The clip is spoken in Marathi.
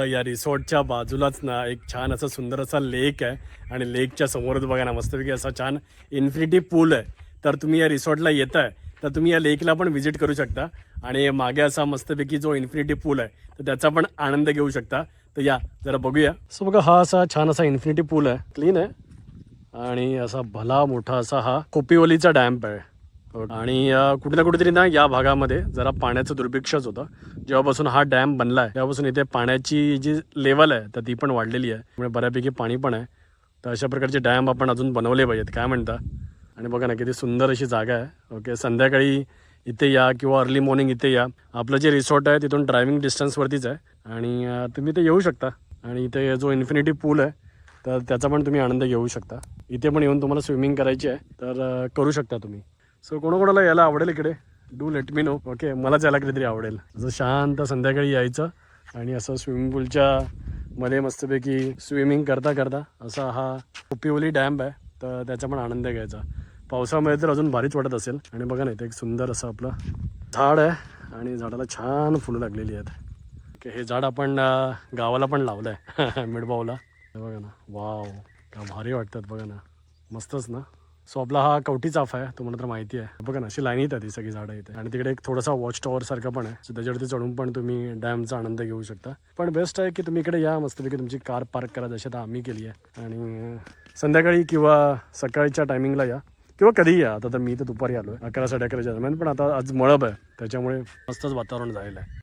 या रिसॉर्टच्या बाजूलाच ना एक छान असा सुंदर असा लेक आहे आणि लेकच्या समोरच बघा ना मस्तपैकी असा छान इन्फिनिटी पूल आहे. तर तुम्ही या रिसॉर्टला येताय तर तुम्ही या लेकला पण व्हिजिट करू शकता आणि मागे असा मस्तपैकी जो इन्फिनिटी पूल आहे तर त्याचा पण आनंद घेऊ शकता. तर या जरा बघूया. सो बघा हा असा छान असा इन्फिनिटी पूल आहे, क्लीन आहे आणि असा भला मोठा असा हा कोपिवलीचा डॅम्प आहे. आणि कुठे ना कुठेतरी ना या भागामध्ये जरा पाण्याचं दुर्भिक्षच होतं. जेव्हापासून हा डॅम बनला आहे तेव्हापासून इथे पाण्याची जी लेवल आहे तर ती पण वाढलेली आहे, त्यामुळे बऱ्यापैकी पाणी पण आहे. तर अशा प्रकारचे डॅम आपण अजून बनवले पाहिजेत, काय म्हणता. आणि बघा ना किती सुंदर अशी जागा आहे. ओके, संध्याकाळी इथे या किंवा अर्ली मॉर्निंग इथे या. आपलं जे रिसॉर्ट आहे तिथून ड्रायव्हिंग डिस्टन्सवरतीच आहे आणि तुम्ही इथे येऊ शकता. आणि इथे जो इन्फिनिटी पूल आहे तर त्याचा पण तुम्ही आनंद घेऊ शकता. इथे पण येऊन तुम्हाला स्विमिंग करायची आहे तर करू शकता तुम्ही. सो कोणाकोणाला यायला आवडेल इकडे do let me know. Okay, मलाच यायला कधीतरी आवडेल. असं शांत संध्याकाळी यायचं आणि असं स्विमिंग पूलच्या मध्ये मस्तपैकी स्विमिंग करता करता असा हा कोपिवली डॅम्प आहे तर त्याचा पण आनंद घ्यायचा. पावसामध्ये तर अजून भारीच वाटत असेल. आणि बघा ना इथे एक सुंदर असं आपलं झाड आहे आणि झाडाला छान फुलं लागलेली आहेत. ओके, हे झाड आपण गावाला पण लावलं आहे मिडबावला. बघा ना, वाव का भारी वाटतात बघा ना, मस्तच ना. सो आपला हा कवठी चाफा आहे, तुम्हाला तर माहिती आहे. बघा ना अशी लाईनीत आहे ती सगळी झाडं इथे. आणि तिकडे एक थोडासा वॉच टॉवर सारखं पण आहे, सो त्याच्यावरती चढून पण तुम्ही डॅमचा आनंद घेऊ शकता. पण बेस्ट आहे की तुम्ही इकडे या, मस्तपैकी तुमची कार पार्क करा जशी आता आम्ही केली आहे. आणि संध्याकाळी किंवा सकाळच्या टायमिंगला या किंवा कधीही या. आता तर मी तर दुपारी आलो आहे 11 साडे 11च्या दरम्यान, पण आता आज मळब आहे त्याच्यामुळे मस्तच वातावरण झालेलं आहे.